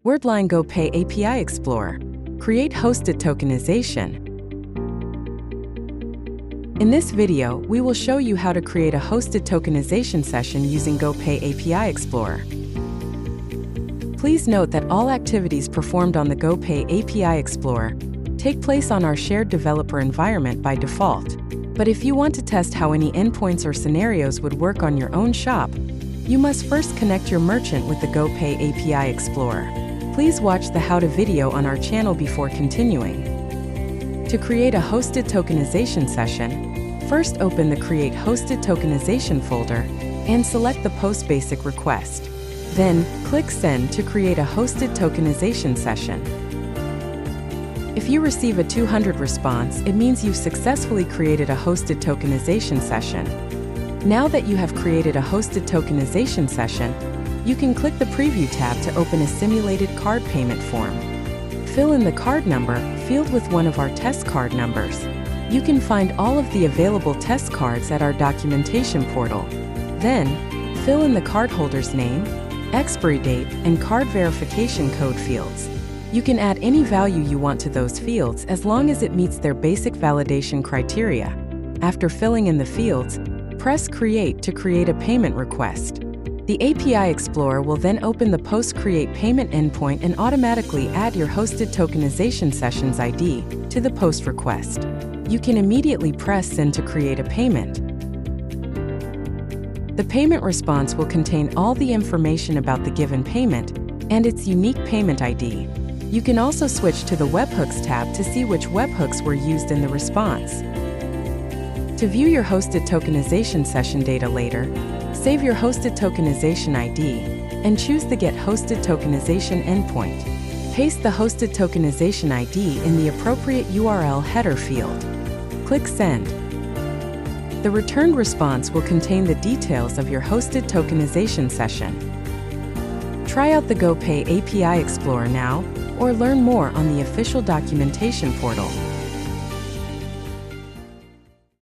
Wordline GoPay API Explorer. Create hosted tokenization. In this video, we will show you how to create a hosted tokenization session using GoPay API Explorer. Please note that all activities performed on the GoPay API Explorer take place on our shared developer environment by default. But if you want to test how any endpoints or scenarios would work on your own shop, you must first connect your merchant with the GoPay API Explorer. Please watch the how-to video on our channel before continuing. To create a hosted tokenization session, first open the Create Hosted Tokenization folder and select the Post Basic request. Then, click Send to create a hosted tokenization session. If you receive a 200 response, it means you've successfully created a hosted tokenization session. Now that you have created a hosted tokenization session, you can click the Preview tab to open a simulated card payment form. Fill in the card number field with one of our test card numbers. You can find all of the available test cards at our documentation portal. Then, fill in the cardholder's name, expiry date, and card verification code fields. You can add any value you want to those fields as long as it meets their basic validation criteria. After filling in the fields, press Create to create a payment request. The API Explorer will then open the Post Create Payment endpoint and automatically add your hosted tokenization session's ID to the post request. You can immediately press Send to create a payment. The payment response will contain all the information about the given payment and its unique payment ID. You can also switch to the Webhooks tab to see which webhooks were used in the response. To view your hosted tokenization session data later, save your hosted tokenization ID and choose the Get Hosted Tokenization endpoint. Paste the hosted tokenization ID in the appropriate URL header field. Click Send. The returned response will contain the details of your hosted tokenization session. Try out the GoPay API Explorer now, or learn more on the official documentation portal.